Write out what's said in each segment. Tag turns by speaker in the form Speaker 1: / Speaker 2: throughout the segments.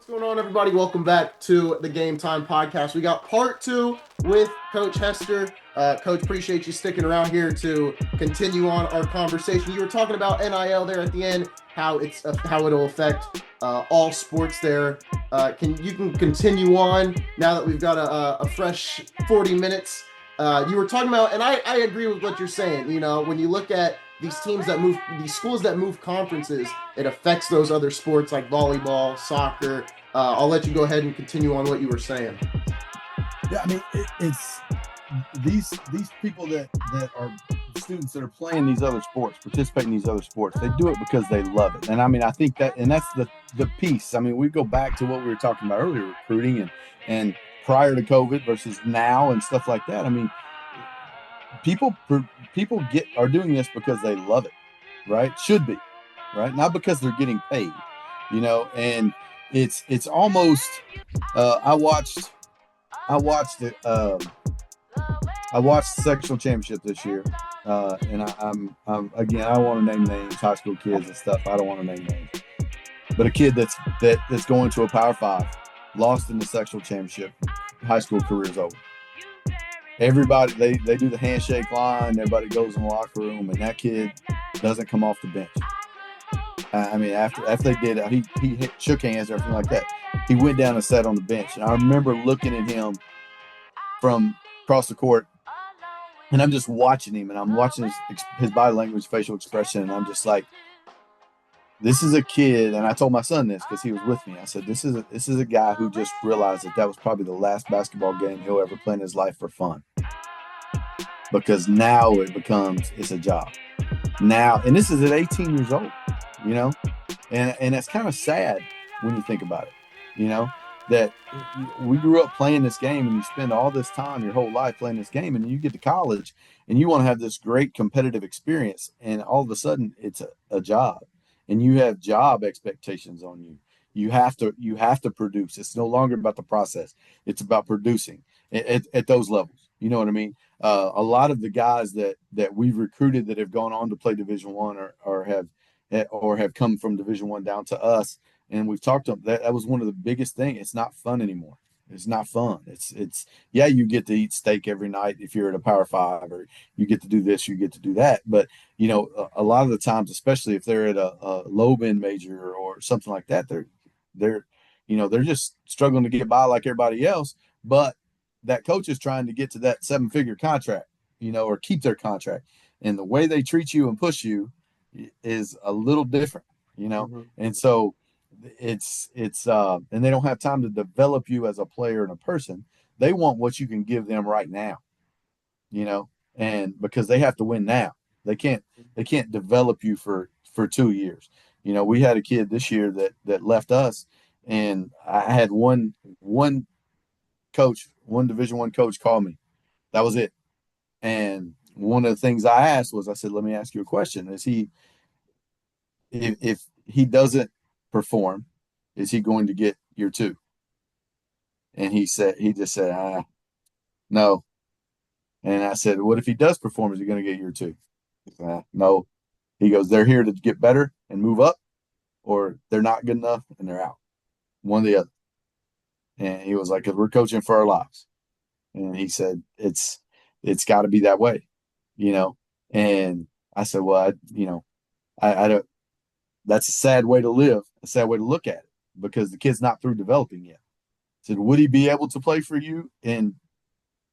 Speaker 1: going on, everybody? Welcome back to the Game Time Podcast. We got part two with Coach Hester. Coach, appreciate you sticking around here to continue on our conversation. You were talking about NIL there at the end, how it'll affect all sports there. Can continue on now that we've got a fresh 40 minutes. You were talking about, and I agree with what you're saying. You know, when you look at these teams that move, these schools that move conferences, it affects those other sports like volleyball, soccer. I'll let you go ahead and continue on what you were saying.
Speaker 2: Yeah, I mean, it's these people that are students that are playing these other sports, participating in these other sports. They do it because they love it, and I mean, I think that, and that's the piece. I mean, we go back to what we were talking about earlier, recruiting and prior to COVID versus now and stuff like that. I mean, people are doing this because they love it, right? Should be, right? Not because they're getting paid, and it's almost I watched the sectional championship this year, and I'm again, I don't want to name names, high school kids and stuff. I don't want to name names, but a kid that's going to a Power 5 lost in the sectional championship, high school career's over. Everybody, they do the handshake line. Everybody goes in the locker room, and that kid doesn't come off the bench. I mean, after they did it, he shook hands, everything like that. He went down and sat on the bench. And I remember looking at him from across the court, and I'm just watching him, and I'm watching his body language, facial expression, and I'm just like, this is a kid. And I told my son this because he was with me. I said, this is a guy who just realized that was probably the last basketball game he'll ever play in his life for fun, because now it's a job now. And this is at 18 years old, and that's kind of sad when you think about it, that we grew up playing this game, and you spend all this time, your whole life playing this game, and you get to college and you want to have this great competitive experience, and all of a sudden it's a job, and you have job expectations on you. You have to produce. It's no longer about the process. It's about producing at those levels. You know what I mean? A lot of the guys that we've recruited that have gone on to play Division I or have come from Division I down to us, and we've talked to them. That was one of the biggest things. It's not fun anymore. It's not fun. It's yeah, you get to eat steak every night if you're at a Power 5, or you get to do this, you get to do that. But a lot of the times, especially if they're at a low end major or something like that, they're just struggling to get by like everybody else. But that coach is trying to get to that 7-figure contract, or keep their contract. And the way they treat you and push you is a little different,
Speaker 1: Mm-hmm.
Speaker 2: And so it's and they don't have time to develop you as a player and a person. They want what you can give them right now, and because they have to win now. They can't develop you for 2 years. We had a kid this year that left us, and I had one Division I coach call me. That was it. And one of the things I asked was, I said, let me ask you a question. If he doesn't perform, is he going to get year 2? And he just said, no. And I said, what if he does perform? Is he going to get year 2? No. He goes, they're here to get better and move up, or they're not good enough and they're out. One or the other. And he was like, because we're coaching for our lives. And he said, it's got to be that way, And I said, well, I don't. That's a sad way to live, a sad way to look at it, because the kid's not through developing yet. I said, would he be able to play for you in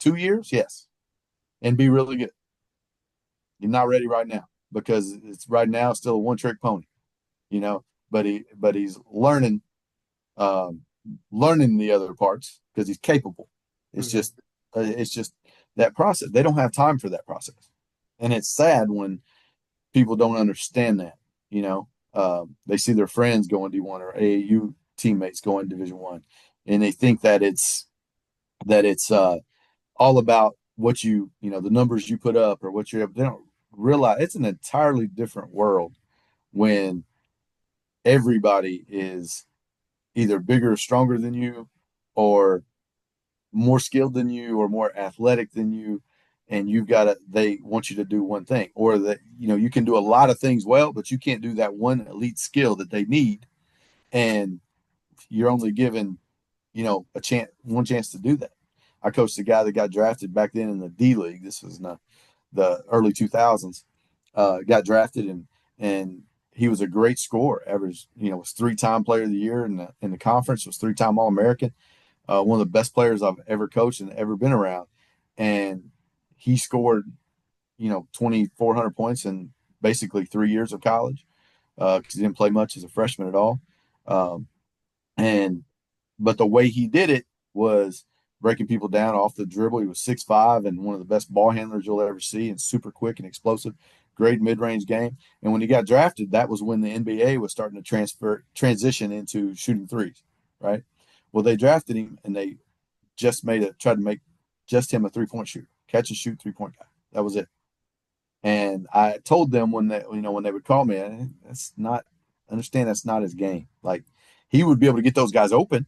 Speaker 2: 2 years? Yes. And be really good. You're not ready right now, because it's right now still a one-trick pony, but he's learning the other parts because he's capable. It's just that process. They don't have time for that process. And it's sad when people don't understand that, they see their friends going D1 or AAU teammates going Division I, and they think that it's all about what the numbers you put up or what you're able. They don't realize it's an entirely different world when everybody is either bigger or stronger than you, or more skilled than you, or more athletic than you, and they want you to do one thing, or that you can do a lot of things well, but you can't do that one elite skill that they need. And you're only given, one chance to do that. I coached a guy that got drafted back then in the D League. This was in the early 2000s. Got drafted and he was a great scorer. Average, was 3-time player of the year in the conference. Was 3-time All American. One of the best players I've ever coached and ever been around. And he scored, 2,400 points in basically 3 years of college because he didn't play much as a freshman at all. Um, and but the way he did it was breaking people down off the dribble. He was 6'5" and one of the best ball handlers you'll ever see, and super quick and explosive. Great mid-range game. And when he got drafted, that was when the NBA was starting to transition into shooting threes, right? Well, they drafted him and they just tried to make just him a 3-point shooter, catch and shoot 3-point guy. That was it. And I told them when they would call me, that's not his game. Like, he would be able to get those guys open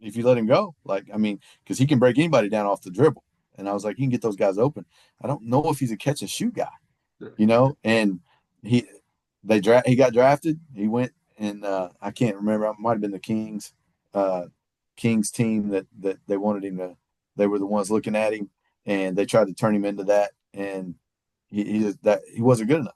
Speaker 2: if you let him go. Like, I mean, because he can break anybody down off the dribble. And I was like, he can get those guys open. I don't know if he's a catch and shoot guy, And he got drafted. He went and I can't remember. It might have been the Kings team that they wanted him to. They were the ones looking at him, and they tried to turn him into that. And he wasn't good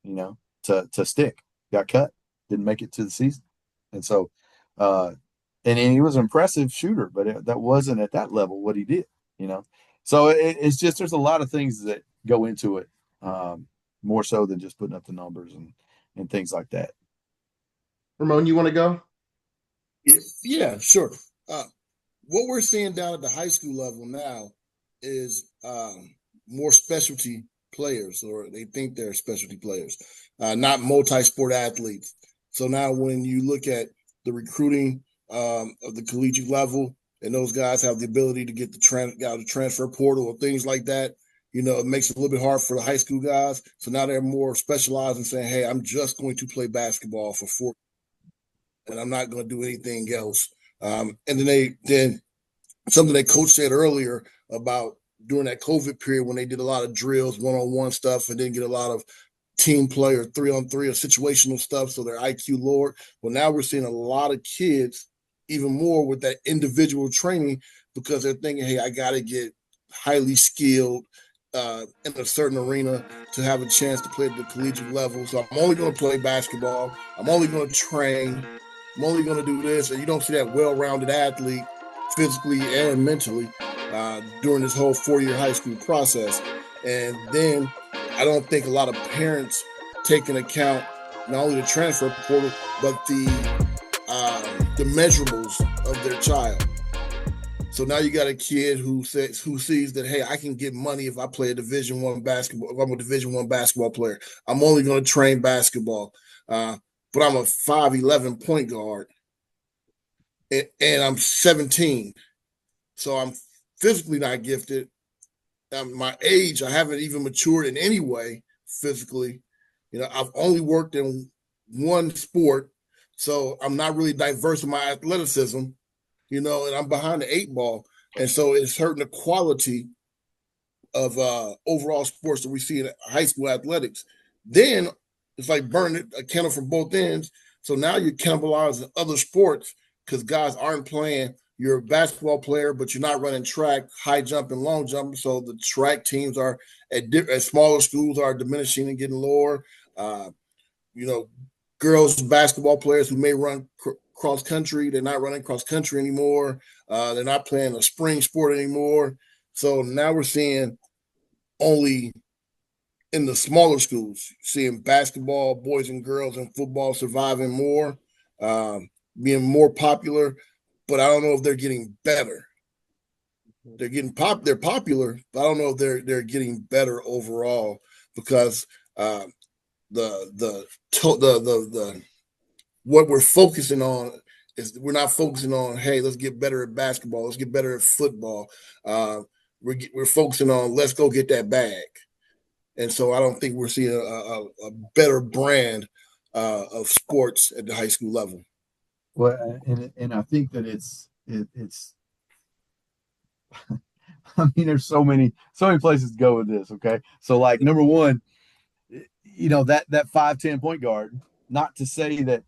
Speaker 2: enough, to stick. Got cut, didn't make it to the season, and so, and he was an impressive shooter, but that wasn't at that level what he did. So it's just there's a lot of things that go into it, more so than just putting up the numbers and things like that.
Speaker 1: Ramon, you want to go?
Speaker 3: Yeah, sure. What we're seeing down at the high school level now is more specialty players, or they think they're specialty players, not multi-sport athletes. So now when you look at the recruiting of the collegiate level, and those guys have the ability to get out of transfer portal or things like that, it makes it a little bit hard for the high school guys. So now they're more specialized in saying, hey, I'm just going to play basketball for 4 and I'm not going to do anything else. And then something that coach said earlier about during that COVID period when they did a lot of drills, one-on-one stuff, and didn't get a lot of team play or 3-on-3 or situational stuff, so their IQ lowered. Well, now we're seeing a lot of kids even more with that individual training because they're thinking, hey, I got to get highly skilled in a certain arena to have a chance to play at the collegiate level. So I'm only going to play basketball. I'm only going to train. I'm only going to do this. And you don't see that well-rounded athlete physically and mentally during this whole 4-year high school process. And then I don't think a lot of parents take into account not only the transfer portal, but the measurables of their child. So now you got a kid who sees that, hey, I can get money if I play a Division I basketball. If I'm a Division I basketball player, I'm only going to train basketball, but I'm a 5'11" point guard, and I'm 17, so I'm physically not gifted. My age, I haven't even matured in any way physically. I've only worked in one sport, so I'm not really diverse in my athleticism. And I'm behind the 8 ball. And so it's hurting the quality of overall sports that we see in high school athletics. Then it's like burning a candle from both ends. So now you're cannibalizing other sports because guys aren't playing. You're a basketball player, but you're not running track, high jump, and long jump. So the track teams are at smaller schools are diminishing and getting lower. Girls basketball players who may run cross country, they're not running cross country anymore. They're not playing a spring sport anymore. So now we're seeing only in the smaller schools, seeing basketball, boys and girls, and football surviving more, being more popular. But I don't know if they're getting better. They're popular, but I don't know if they're getting better overall because the what we're focusing on is we're not focusing on, hey, let's get better at basketball, let's get better at football. We're focusing on let's go get that bag, and so I don't think we're seeing a better brand of sports at the high school level.
Speaker 2: Well, and I think that it's I mean, there's so many places to go with this. Okay, so like number one, that 5'10" point guard. Not to say that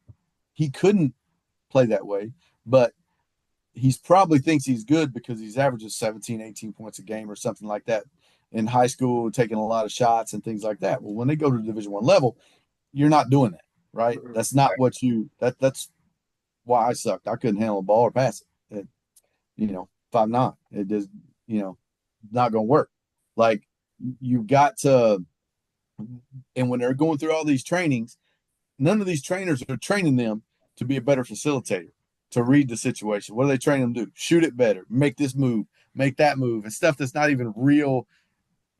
Speaker 2: he couldn't play that way, but he's probably thinks he's good because he's averages 17, 18 points a game or something like that in high school, taking a lot of shots and things like that. Well, when they go to the Division I level, you're not doing that, right? That's not what that's why I sucked. I couldn't handle a ball or pass it. 5'9". It just, not gonna work. Like you've got to, and when they're going through all these trainings, none of these trainers are training them to be a better facilitator, to read the situation. What do they train them to do? Shoot it better, make this move, make that move, and stuff that's not even real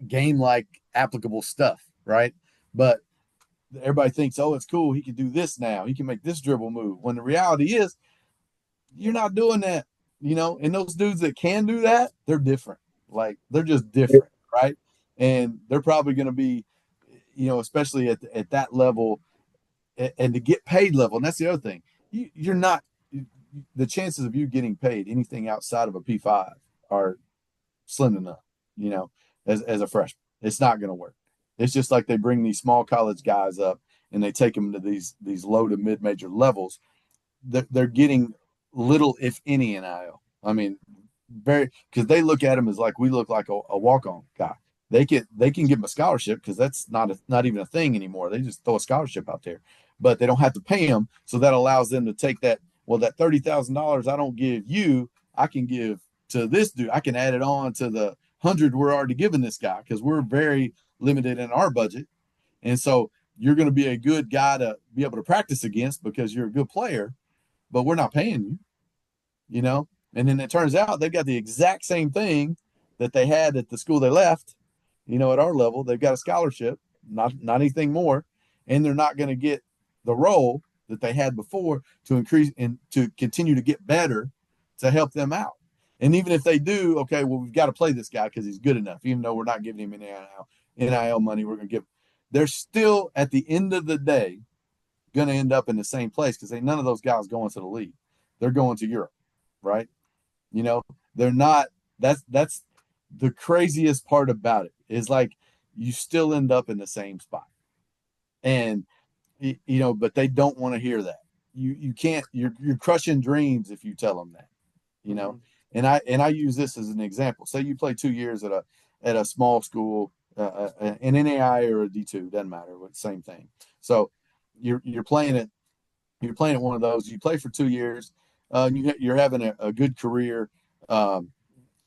Speaker 2: game like applicable stuff, right? But everybody thinks, oh, it's cool. He can do this now. He can make this dribble move. When the reality is, you're not doing that, And those dudes that can do that, they're different. Like they're just different, right? And they're probably going to be, especially at that level, and to get paid level. And that's the other thing. You're not the chances of you getting paid anything outside of a P5 are slim enough, as a freshman. It's not going to work. It's just like they bring these small college guys up and they take them to these low to mid major levels. They're getting little, if any, NIL. I mean, very, because they look at them as like we look like a walk-on guy. They can give them a scholarship because that's not even a thing anymore. They just throw a scholarship out there, but they don't have to pay them. So that allows them to take that. Well, that $30,000 I don't give you, I can give to this dude. I can add it on to the 100 we're already giving this guy because we're very limited in our budget, and so you're going to be a good guy to be able to practice against because you're a good player, but we're not paying you. And then it turns out they've got the exact same thing that they had at the school they left. At our level, they've got a scholarship, not anything more, and they're not going to get the role that they had before to increase and to continue to get better to help them out. And even if they do, okay, well, we've got to play this guy because he's good enough, even though we're not giving him any NIL money, we're going to give. They're still, at the end of the day, going to end up in the same place because none of those guys going to the league. They're going to Europe, right? They're not. That's the craziest part about it is like you still end up in the same spot, and but they don't want to hear that. You can't. You're crushing dreams if you tell them that. And I use this as an example. Say you play 2 years at a small school, an NAI or a D2, doesn't matter, but same thing. So you're playing at one of those. You play for 2 years. You're having a good career, and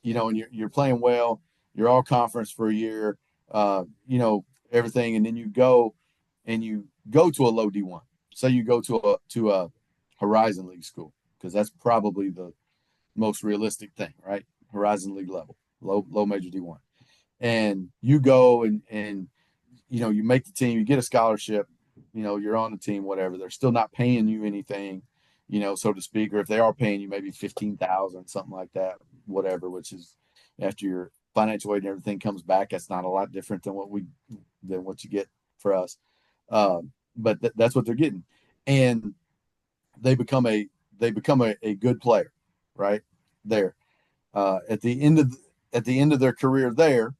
Speaker 2: you're playing well. You're all conference for a year, everything, and then you go to a low D1. So you go to a Horizon League school because that's probably the most realistic thing, right? Horizon League level, low major D1, and you go and you make the team, you get a scholarship, you're on the team, whatever. They're still not paying you anything, so to speak, or if they are paying you maybe 15,000, something like that, whatever, which is after your financial aid and everything comes back, that's not a lot different than what you get for us. But that's what they're getting, and they become a good player, right there. At the end of their career there,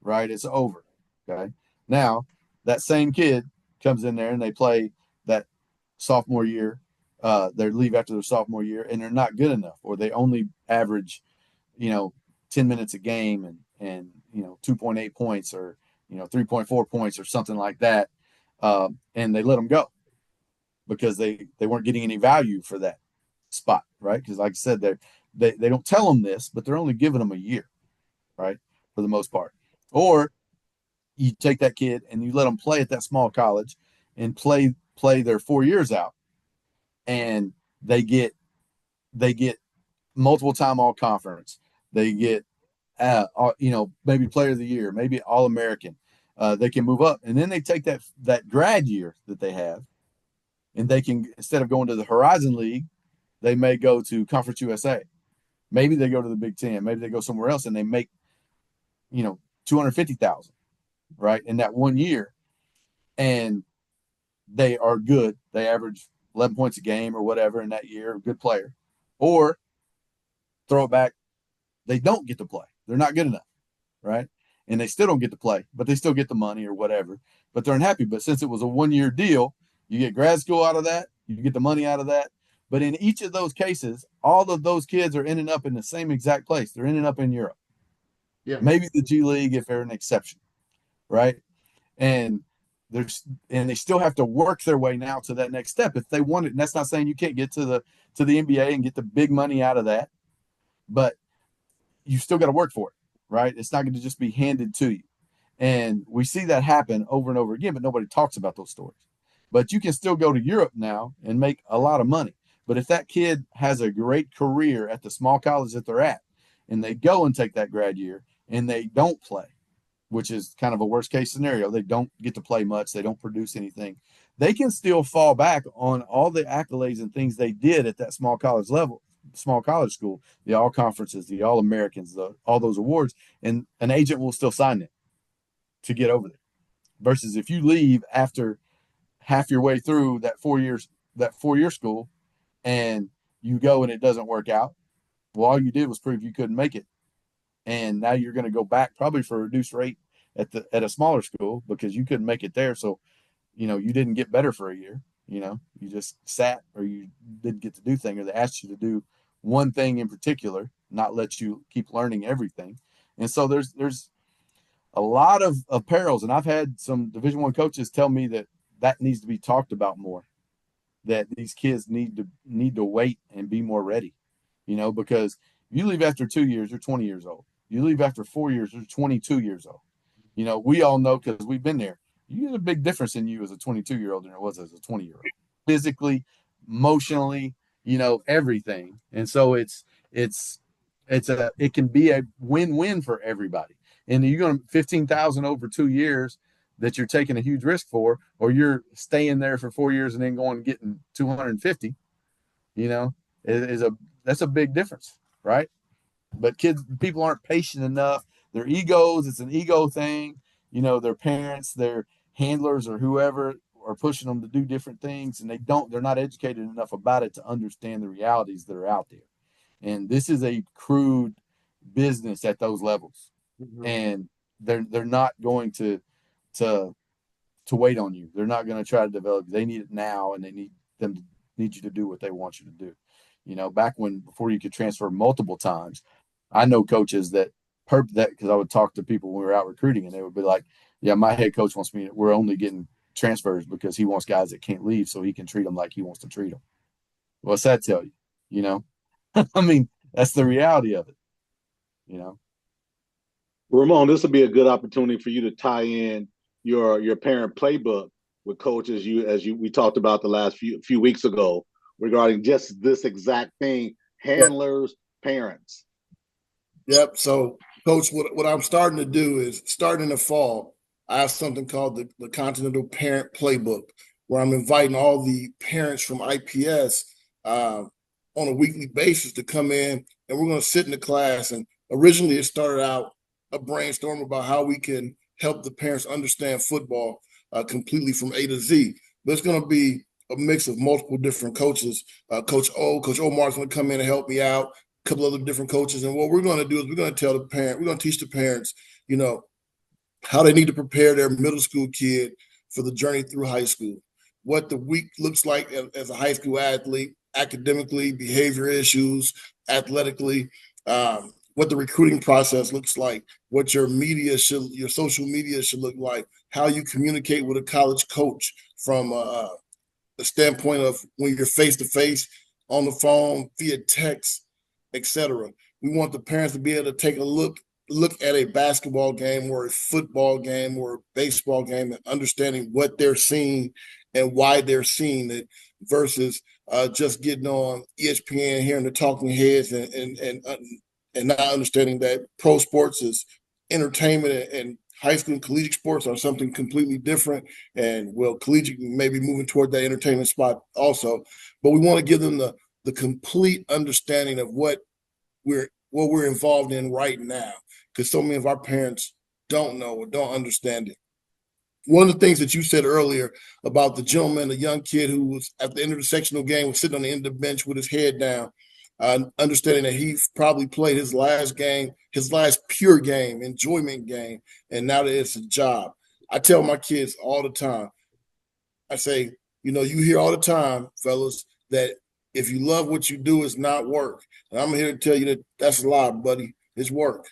Speaker 2: right, it's over. Okay, now that same kid comes in there and they play that sophomore year. They leave after their sophomore year and they're not good enough, or they only average, 10 minutes a game and 2.8 points or 3.4 points or something like that, and they let them go because they weren't getting any value for that spot, right? Because like I said, they don't tell them this, but they're only giving them a year, right, for the most part. Or you take that kid and you let them play at that small college and play their 4 years out, and they get multiple time all conference. They get maybe player of the year, maybe all American. They can move up, and then they take that grad year that they have, and they can, instead of going to the Horizon League, they may go to Conference USA. Maybe they go to the Big Ten. Maybe they go somewhere else and they make 250,000, right, in that 1 year, and they are good. They average 11 points a game or whatever in that year, a good player. Or throw it back, they don't get to play. They're not good enough, right? And they still don't get to play, but they still get the money or whatever. But they're unhappy. But since it was a 1 year deal, you get grad school out of that, you get the money out of that. But in each of those cases, all of those kids are ending up in the same exact place. They're ending up in Europe.
Speaker 1: Yeah.
Speaker 2: Maybe the G League if they're an exception, right? And they still have to work their way now to that next step if they want it. And that's not saying you can't get to the NBA and get the big money out of that, but you still got to work for it, right? It's not going to just be handed to you. And we see that happen over and over again, but nobody talks about those stories. But you can still go to Europe now and make a lot of money. But if that kid has a great career at the small college that they're at, and they go and take that grad year and they don't play, which is kind of a worst case scenario, they don't get to play much, they don't produce anything, they can still fall back on all the accolades and things they did at that small college level, small college school, the all conferences, the all Americans, all those awards, and an agent will still sign it to get over there. Versus if you leave after half your way through that 4 year school and you go and it doesn't work out, well, all you did was prove you couldn't make it. And now you're going to go back probably for a reduced rate at a smaller school because you couldn't make it there. So, you didn't get better for a year. You just sat, or you didn't get to do things, or they asked you to do one thing in particular, not let you keep learning everything. And so there's a lot of perils. And I've had some Division I coaches tell me that needs to be talked about more, that these kids need to wait and be more ready, because if you leave after 2 years, you're 20 years old. You leave after 4 years, you're 22 years old. We all know because we've been there. You get a big difference in you as a 22-year-old than it was as a 20-year-old. Physically, emotionally, everything. And so it can be a win-win for everybody. And you're going to 15,000 over 2 years that you're taking a huge risk for, or you're staying there for 4 years and then going and getting 250, that's a big difference, right? But people aren't patient enough. Their egos, it's an ego thing. Their parents, their handlers, or whoever are pushing them to do different things, and they're not educated enough about it to understand the realities that are out there. And this is a crude business at those levels. Mm-hmm. And they're not going to wait on you. They're not going to try to develop. They need it now, and they need you to do what they want you to do. Back before you could transfer multiple times, I know coaches that because I would talk to people when we were out recruiting, and they would be like, "Yeah, my head coach wants me. We're only getting transfers because he wants guys that can't leave, so he can treat them like he wants to treat them." What's that tell you? I mean, that's the reality of it.
Speaker 4: Ramon, this will be a good opportunity for you to tie in your parent playbook with coaches we talked about the last few weeks ago regarding just this exact thing, handlers, parents.
Speaker 3: Yep. So, Coach, what I'm starting to do is, starting in the fall, I have something called the Continental Parent Playbook, where I'm inviting all the parents from IPS on a weekly basis to come in, and we're going to sit in the class. And originally it started out a brainstorm about how we can help the parents understand football completely from A to Z. But it's going to be a mix of multiple different coaches. Coach Omar's going to come in and help me out, a couple other different coaches. And what we're going to do is we're going to teach the parents, how they need to prepare their middle school kid for the journey through high school, what the week looks like as a high school athlete, academically, behavior issues, athletically, what the recruiting process looks like, what your social media should look like, how you communicate with a college coach from the standpoint of when you're face-to-face, on the phone, via text, etc. We want the parents to be able to take a look at a basketball game or a football game or a baseball game and understanding what they're seeing and why they're seeing it versus just getting on ESPN, hearing the talking heads and not understanding that pro sports is entertainment and high school and collegiate sports are something completely different. And collegiate maybe moving toward that entertainment spot also. But we want to give them the complete understanding of what we're involved in right now, because so many of our parents don't know or don't understand it. One of the things that you said earlier about the gentleman, a young kid who was at the end of the sectional game, was sitting on the end of the bench with his head down, understanding that he probably played his last pure game, enjoyment game, and now that it's a job. I tell my kids all the time, I say, you hear all the time, fellas, that if you love what you do, it's not work. And I'm here to tell you that that's a lie, buddy. It's work.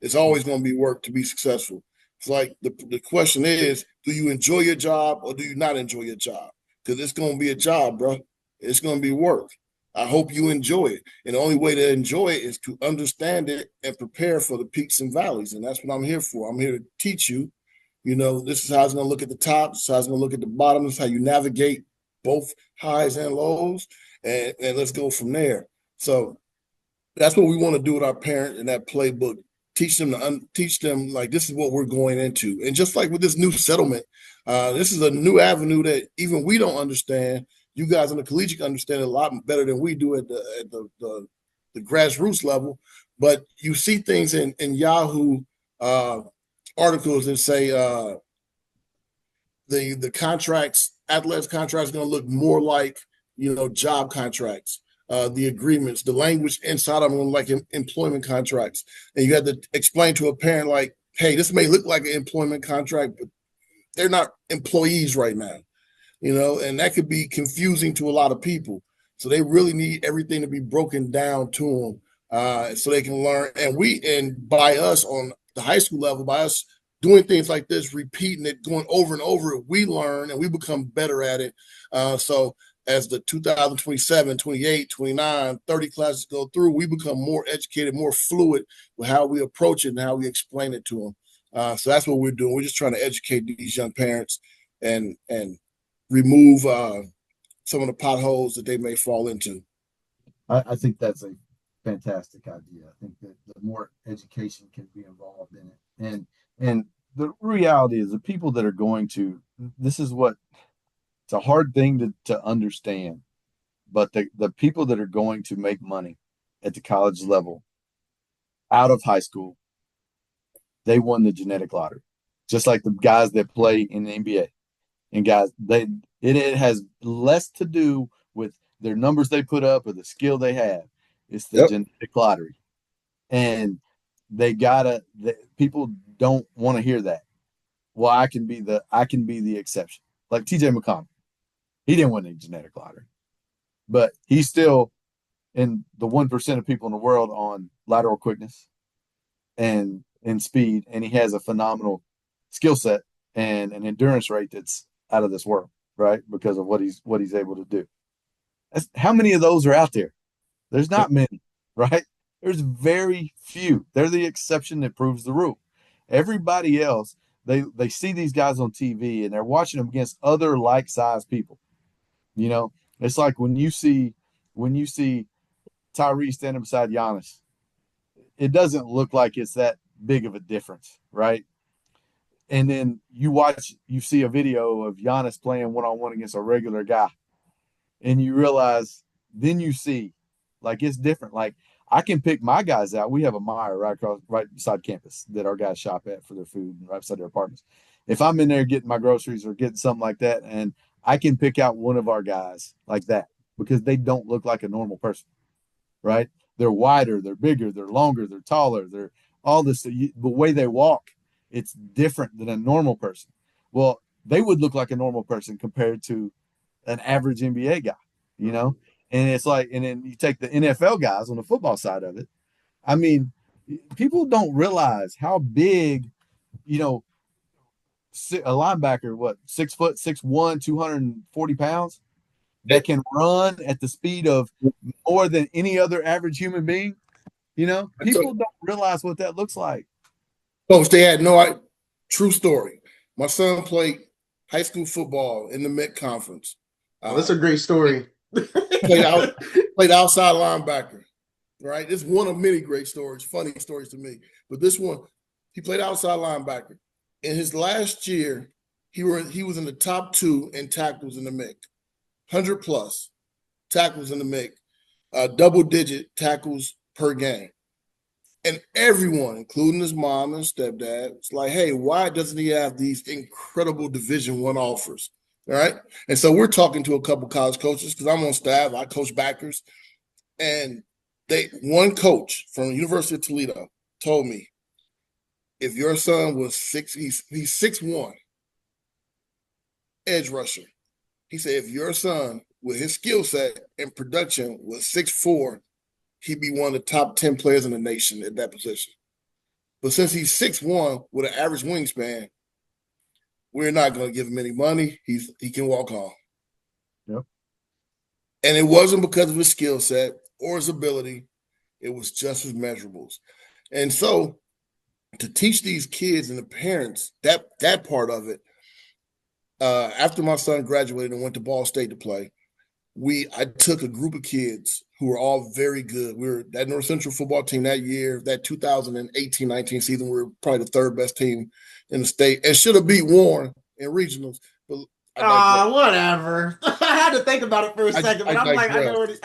Speaker 3: It's always going to be work to be successful. It's like the question is, do you enjoy your job or do you not enjoy your job? Because it's going to be a job, bro. It's going to be work. I hope you enjoy it. And the only way to enjoy it is to understand it and prepare for the peaks and valleys. And that's what I'm here for. I'm here to teach you. This is how it's going to look at the top. This is how it's going to look at the bottom. This is how you navigate both highs and lows. And let's go from there. So that's what we want to do with our parent in that playbook. Teach them like this is what we're going into. And just like with this new settlement, this is a new avenue that even we don't understand. You guys on the collegiate understand it a lot better than we do at the grassroots level. But you see things in Yahoo articles that say the contracts, athletics contracts, going to look more like job contracts. The agreements, the language inside of them, like employment contracts. And you had to explain to a parent, like, hey, this may look like an employment contract, but they're not employees right now, and that could be confusing to a lot of people. So they really need everything to be broken down to them so they can learn. And by us on the high school level, by us doing things like this, repeating it, going over and over, we learn and we become better at it. So as the 2027, 28, 29, 30 classes go through, we become more educated, more fluid with how we approach it and how we explain it to them. So that's what we're doing. We're just trying to educate these young parents and remove some of the potholes that they may fall into.
Speaker 2: I think that's a fantastic idea. I think that the more education can be involved in it. And the reality is the people that are going to, this is what, it's a hard thing to understand, but the people that are going to make money at the college level out of high school, they won the genetic lottery, just like the guys that play in the NBA. And guys, it has less to do with their numbers they put up or the skill they have. It's the genetic lottery, and people don't want to hear that. Well, I can be the exception, like TJ McConnell. He didn't win the genetic lottery, but he's still in the 1% of people in the world on lateral quickness and speed, and he has a phenomenal skill set and an endurance rate that's out of this world, right? Because of what he's able to do. How many of those are out there? There's not many, right? There's very few. They're the exception that proves the rule. Everybody else, they see these guys on TV and they're watching them against other like-sized people. It's like when you see Tyrese standing beside Giannis, it doesn't look like it's that big of a difference, right? And then you see a video of Giannis playing one-on-one against a regular guy, and you realize, then you see, like, it's different. Like, I can pick my guys out. We have a Meijer right beside campus that our guys shop at for their food, right beside their apartments. If I'm in there getting my groceries or getting something like that, and I can pick out one of our guys like that because they don't look like a normal person, right? They're wider, they're bigger, they're longer, they're taller, they're all this. The way they walk, it's different than a normal person. Well, they would look like a normal person compared to an average NBA guy, And it's like, and then you take the NFL guys on the football side of it. I mean, people don't realize how big, a linebacker, 6 foot, 6'1", 240 pounds, that can run at the speed of more than any other average human being. People don't realize what that looks like.
Speaker 3: Folks, they had no true story. My son played high school football in the Mid Conference.
Speaker 1: That's a great story.
Speaker 3: played outside linebacker, right? It's one of many great stories, funny stories to me. But this one, he played outside linebacker. In his last year, he was in the top 2 in tackles in the MIC, 100 plus tackles in the MIC, double-digit tackles per game. And everyone, including his mom and stepdad, was like, hey, why doesn't he have these incredible Division I offers? All right. And so we're talking to a couple college coaches because I'm on staff. I coach backers. And one coach from the University of Toledo told me, if your son was he's 6'1", edge rusher. He said, if your son with his skill set and production with 6'4", he'd be one of the top 10 players in the nation at that position. But since he's 6'1" with an average wingspan, we're not going to give him any money. He can walk home.
Speaker 2: Yep.
Speaker 3: And it wasn't because of his skill set or his ability. It was just his measurables. And so to teach these kids and the parents that part of it, after my son graduated and went to Ball State to play, I took a group of kids who were all very good. We were that North Central football team that year, that 2018-19 season, we were probably the third best team in the state and should have beat Warren in regionals. But
Speaker 1: whatever. I had to think about it for a second, but I'm like, I know what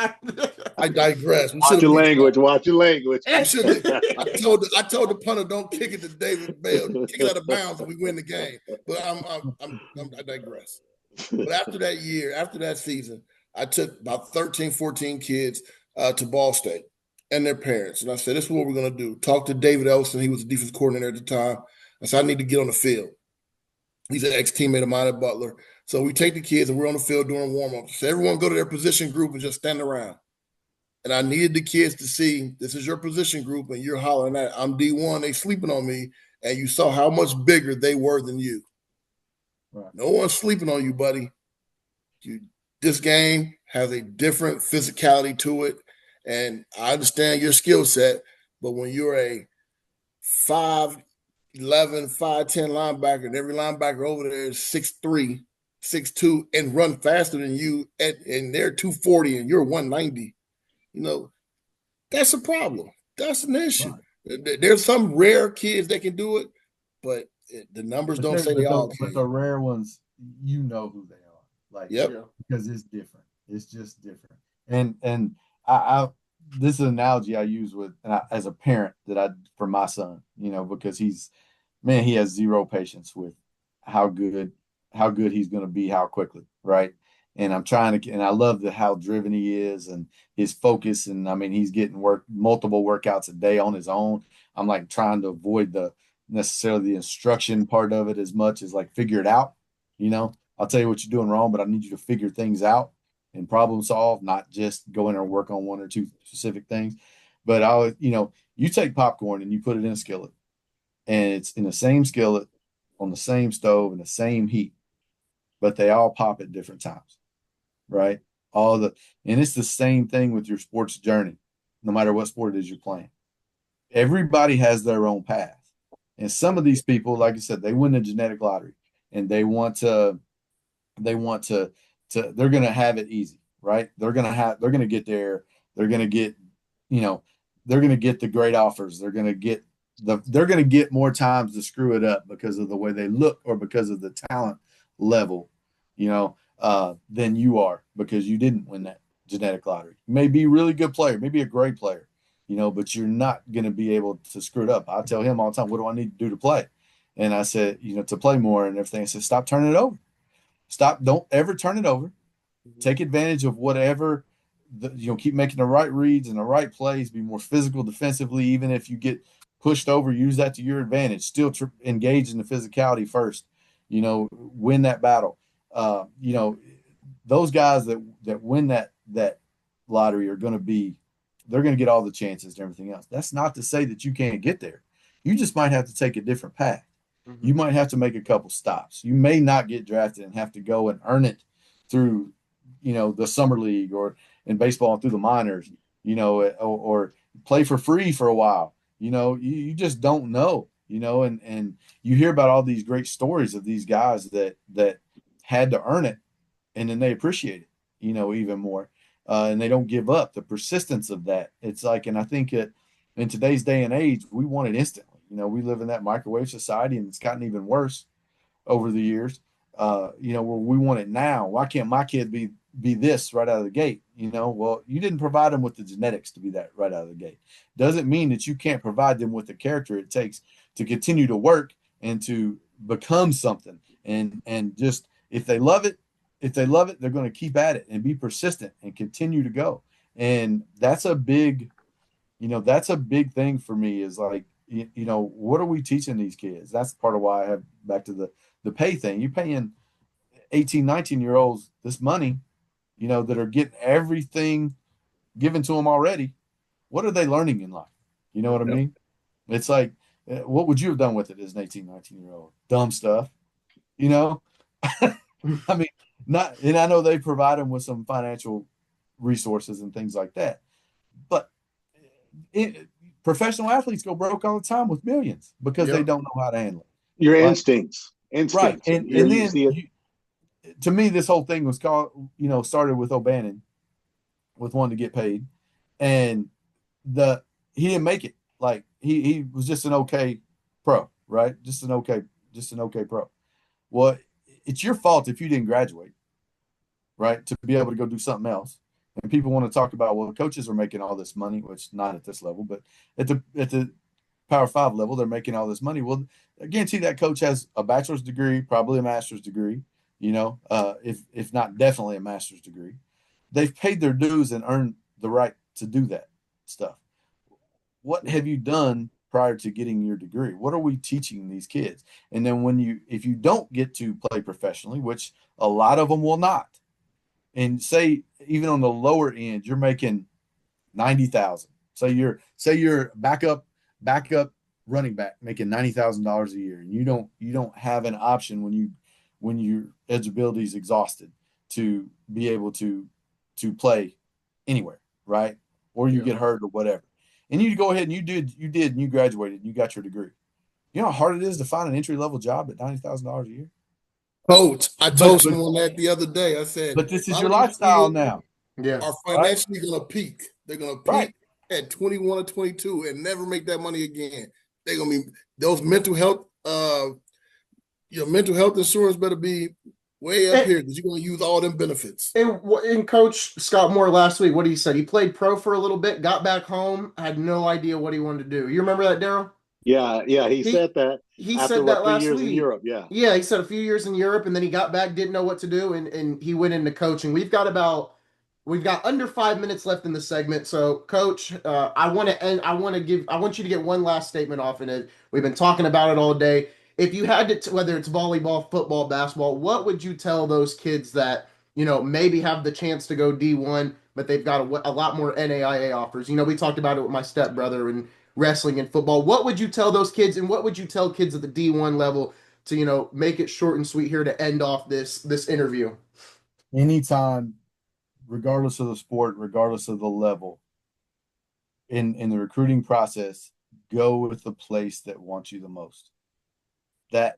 Speaker 3: I digress.
Speaker 4: Watch your language. Watch your language.
Speaker 3: I told the punter, don't kick it to David Bell. Kick it out of bounds and we win the game. But I digress. But after that season, I took about 13, 14 kids to Ball State and their parents. And I said, this is what we're going to do. Talk to David Ellison. He was the defense coordinator at the time. I said, I need to get on the field. He's an ex-teammate of mine at Butler. So we take the kids and we're on the field doing warm-ups. So everyone go to their position group and just stand around. And I needed the kids to see, this is your position group and you're hollering at, I'm D1, they sleeping on me. And you saw how much bigger they were than you. Right. No one's sleeping on you, buddy. This game has a different physicality to it. And I understand your skill set, but when you're a 5'11", 5'10" linebacker, and every linebacker over there is 6'3", 6'2", and run faster than you, and they're 240 and you're 190, that's a problem. That's an issue. Right. There's some rare kids that can do it, but the numbers don't say they all can.
Speaker 2: But the rare ones, you know who they are. Like, because it's different. It's just different. And I this is an analogy I use as a parent for my son, because he has zero patience with how good he's going to be, how quickly, right? And I'm trying to, and I love how driven he is and his focus. And I mean, he's getting multiple workouts a day on his own. I'm like trying to avoid necessarily the instruction part of it as much as like figure it out, I'll tell you what you're doing wrong, but I need you to figure things out and problem solve, not just go in and work on one or two specific things. But you take popcorn and you put it in a skillet, and it's in the same skillet on the same stove in the same heat, but they all pop at different times, right? And it's the same thing with your sports journey, no matter what sport it is you're playing. Everybody has their own path. And some of these people, like I said, they win the genetic lottery and they're going to have it easy, right? They're going to get there. They're going to get, they're going to get the great offers. They're going to get more times to screw it up because of the way they look or because of the talent level, than you are, because you didn't win that genetic lottery. You may be a really good player, maybe a great player, but you're not going to be able to screw it up. I tell him all the time, what do I need to do to play? And I said, to play more and everything. I said, stop turning it over. Don't ever turn it over. Take advantage of whatever, keep making the right reads and the right plays, be more physical defensively. Even if you get pushed over, use that to your advantage. Still engage in the physicality first, win that battle. Those guys that win that lottery they're going to get all the chances and everything else. That's not to say that you can't get there. You just might have to take a different path. Mm-hmm. You might have to make a couple stops. You may not get drafted and have to go and earn it through, the summer league or in baseball through the minors, or play for free for a while. You just don't know, and you hear about all these great stories of these guys that had to earn it and then they appreciate it, even more. And they don't give up. The persistence of that. It's like, and I think in today's day and age, we want it instantly. We live in that microwave society, and it's gotten even worse over the years. Where we want it now. Why can't my kid be this right out of the gate? Well, you didn't provide them with the genetics to be that right out of the gate. Doesn't mean that you can't provide them with the character it takes to continue to work and to become something. And just if they love it, they're going to keep at it and be persistent and continue to go. And that's a big thing for me is like, what are we teaching these kids? That's part of why I have back to the pay thing. You're paying 18, 19-year-olds this money, that are getting everything given to them already, what are they learning in life? You know what I
Speaker 3: Yep.
Speaker 2: mean? It's like, what would you have done with it as an 18, 19-year-old? Dumb stuff, you know? I mean, not, and I know they provide them with some financial resources and things like that, but it, professional athletes go broke all the time with millions because they
Speaker 3: Yep.
Speaker 2: don't know how to handle
Speaker 4: Your
Speaker 2: it. Like,
Speaker 4: instincts,
Speaker 2: right.
Speaker 4: instincts.
Speaker 2: And
Speaker 4: You
Speaker 2: then
Speaker 4: see it.
Speaker 2: to me, this whole thing was called, started with O'Bannon with wanting to get paid, and the he didn't make it. Like he was just an okay pro, right? Just an okay pro. Well, it's your fault if you didn't graduate, right? To be able to go do something else. And people want to talk about, well, coaches are making all this money, which not at this level, but at the Power Five level, they're making all this money. Well, I guarantee that coach has a bachelor's degree, probably a master's degree. If not definitely a master's degree. They've paid their dues and earned the right to do that stuff. What have you done prior to getting your degree? What are we teaching these kids? And then if you don't get to play professionally, which a lot of them will not, and say even on the lower end, you're making 90,000. Say you're backup running back making $90,000 a year, and you don't have an option when your eligibility is exhausted to be able to play anywhere, right? Or you
Speaker 3: Yeah.
Speaker 2: get hurt or whatever. And you go ahead and you and you graduated and you got your degree. You know how hard it is to find an entry level job at $90,000 a year?
Speaker 3: Coach, I
Speaker 2: But
Speaker 3: told
Speaker 2: but
Speaker 3: someone that the other day. I said
Speaker 2: but this
Speaker 3: a
Speaker 2: is
Speaker 3: lot
Speaker 2: your
Speaker 3: of these
Speaker 2: lifestyle
Speaker 3: kids
Speaker 2: now,
Speaker 1: Yeah.
Speaker 3: are
Speaker 2: right?
Speaker 3: financially going to peak. They're going to
Speaker 2: Right.
Speaker 3: peak at 21 or 22 and never make that money again. They're going to be those mental health. Your mental health insurance better be way up
Speaker 1: And,
Speaker 3: here because you're going to use all them benefits.
Speaker 1: and Coach Scott Moore last week, what he said, he played pro for a little bit, got back home, had no idea what he wanted to do. You remember that, Darrell?
Speaker 4: Yeah, yeah. He
Speaker 1: He
Speaker 4: said that
Speaker 1: he
Speaker 4: after
Speaker 1: said that
Speaker 4: what, three
Speaker 1: last
Speaker 4: years in
Speaker 1: week.
Speaker 4: Europe. Yeah.
Speaker 1: Yeah, he said a few years in Europe, and then he got back, didn't know what to do, and he went into coaching. We've got under 5 minutes left in the segment. So, Coach, I want to end. I want you to get one last statement off in it. We've been talking about it all day. If you had to, whether it's volleyball, football, basketball, what would you tell those kids that maybe have the chance to go D1, but they've got a lot more NAIA offers? We talked about it with my stepbrother and wrestling and football. What would you tell those kids, and what would you tell kids at the D1 level to make it short and sweet here to end off this interview?
Speaker 2: Anytime, regardless of the sport, regardless of the level, in the recruiting process, go with the place that wants you the most. That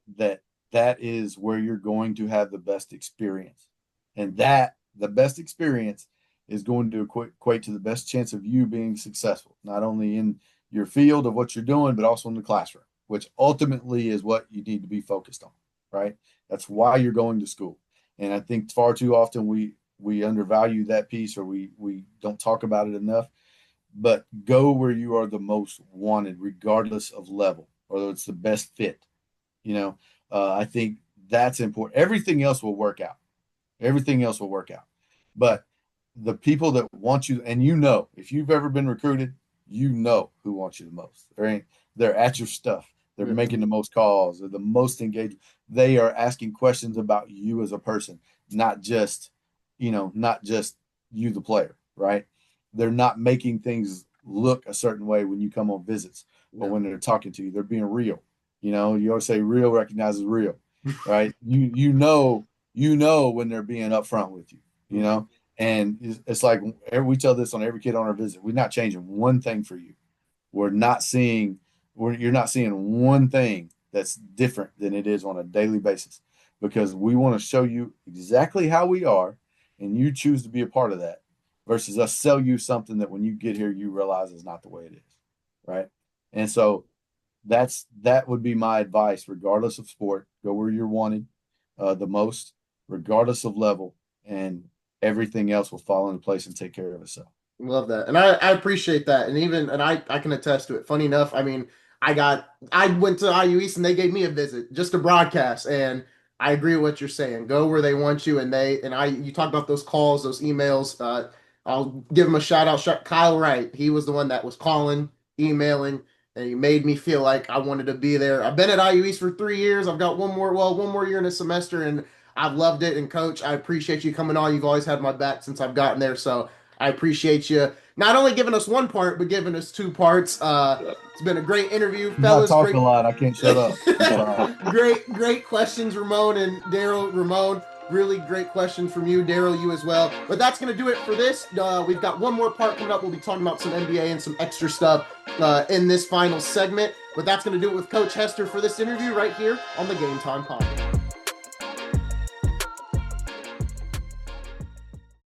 Speaker 2: is where you're going to have the best experience. And that the best experience is going to equate to the best chance of you being successful, not only in your field of what you're doing, but also in the classroom, which ultimately is what you need to be focused on, right? That's why you're going to school. And I think far too often we undervalue that piece, or we don't talk about it enough. But go where you are the most wanted, regardless of level, or it's the best fit. You know, I think that's important. Everything else will work out. Everything else will work out. But the people that want you, and if you've ever been recruited, who wants you the most. They're at your stuff. They're
Speaker 1: Yeah.
Speaker 2: making the most calls. They're the most engaged. They are asking questions about you as a person, not just, not just you, the player, right? They're not making things look a certain way when you come on visits or when they're talking to you. They're being real. You always say real recognizes real, right? You know when they're being upfront with you, and it's like we tell this on every kid on our visit. We're not changing one thing for you. We're not seeing, you're not seeing one thing that's different than it is on a daily basis, because we want to show you exactly how we are, and you choose to be a part of that, versus us sell you something that when you get here you realize is not the way it is, right? And so that would be my advice, regardless of sport. Go where you're wanted the most, regardless of level, and everything else will fall into place and take care of itself.
Speaker 1: Love that. And I appreciate that. And I can attest to it. Funny enough, I mean, I went to IU East and they gave me a visit just to broadcast. And I agree with what you're saying. Go where they want you. You talk about those calls, those emails. I'll give him a shout out. Kyle Wright. He was the one that was calling, emailing, and he made me feel like I wanted to be there. I've been at IU East for 3 years. I've got one more year in a semester, and I've loved it. And Coach, I appreciate you coming on. You've always had my back since I've gotten there. So I appreciate you not only giving us one part, but giving us two parts. It's been a great interview, fellas.
Speaker 2: I talk a lot. I can't shut up.
Speaker 1: Great questions, Ramon and Darrell. Ramon, really great questions from you. Darrell, you as well. But that's going to do it for this. We've got one more part coming up. We'll be talking about some NBA and some extra stuff in this final segment. But that's going to do it with Coach Hester for this interview right here on the Game Time Podcast.